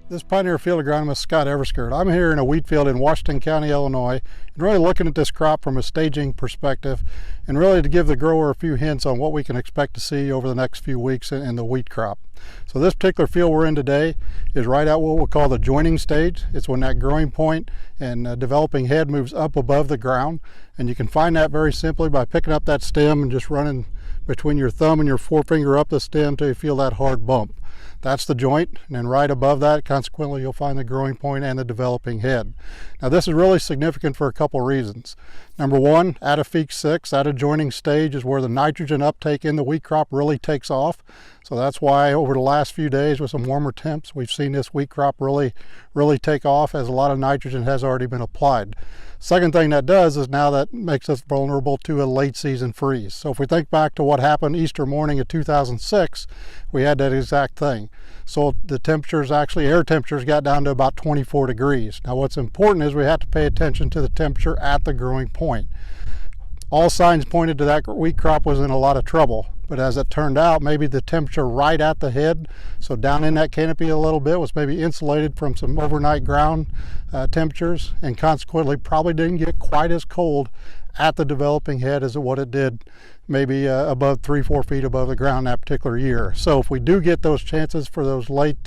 This is Pioneer Field Agronomist Scott Eversgerd. I'm here in a wheat field in Washington County, Illinois, and really looking at this crop from a staging perspective and really to give the grower a few hints on what we can expect to see over the next few weeks in the wheat crop. So this particular field we're in today is right at what we'll call the joining stage. It's when that growing point and developing head moves up above the ground, and you can find that very simply by picking up that stem and just running between your thumb and your forefinger up the stem till you feel that hard bump. That's the joint, and then right above that, consequently, you'll find the growing point and the developing head. Now this is really significant for a couple reasons. Number one, at a Feek 6, at a joining stage is where the nitrogen uptake in the wheat crop really takes off. So that's why over the last few days with some warmer temps, we've seen this wheat crop really take off as a lot of nitrogen has already been applied. Second thing that does is now that makes us vulnerable to a late season freeze. So if we think back to what happened Easter morning of 2006, we had that exact thing. So the temperatures, actually air temperatures, got down to about 24 degrees. Now what's important is we have to pay attention to the temperature at the growing point. All signs pointed to that wheat crop was in a lot of trouble, but as it turned out, maybe the temperature right at the head, so down in that canopy a little bit, was maybe insulated from some overnight ground temperatures, and consequently probably didn't get quite as cold at the developing head as what it did maybe above 3-4 feet above the ground that particular year. So if we do get those chances for those late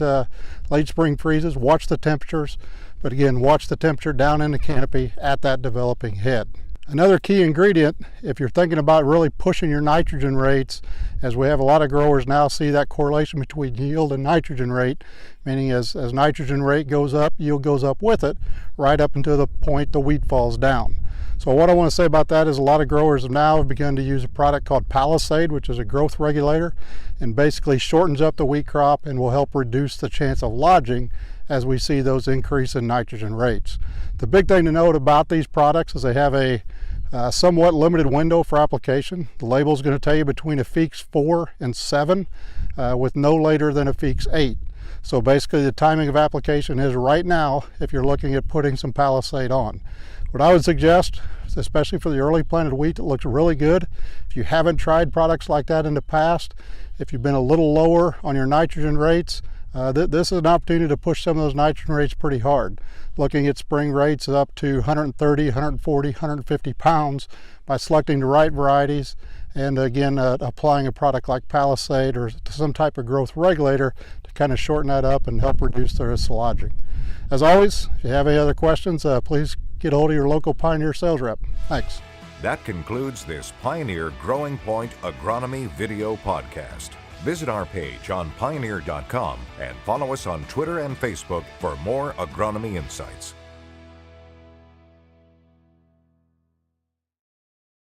spring freezes, watch the temperatures, but again, watch the temperature down in the canopy at that developing head. Another key ingredient, if you're thinking about really pushing your nitrogen rates, as we have a lot of growers now see that correlation between yield and nitrogen rate, meaning as nitrogen rate goes up, yield goes up with it, right up until the point the wheat falls down. So what I want to say about that is a lot of growers now have begun to use a product called Palisade, which is a growth regulator, and basically shortens up the wheat crop and will help reduce the chance of lodging as we see those increase in nitrogen rates. The big thing to note about these products is they have a somewhat limited window for application. The label is going to tell you between a Feeks 4 and 7 with no later than a Feeks 8. So basically the timing of application is right now if you're looking at putting some Palisade on. What I would suggest, especially for the early planted wheat, it looks really good. If you haven't tried products like that in the past, if you've been a little lower on your nitrogen rates, this is an opportunity to push some of those nitrogen rates pretty hard. Looking at spring rates up to 130, 140, 150 pounds by selecting the right varieties, and again applying a product like Palisade or some type of growth regulator to kind of shorten that up and help reduce the risk of lodging. As always, if you have any other questions, please get hold of your local Pioneer sales rep. Thanks. That concludes this Pioneer Growing Point Agronomy video podcast. Visit our page on pioneer.com and follow us on Twitter and Facebook for more agronomy insights.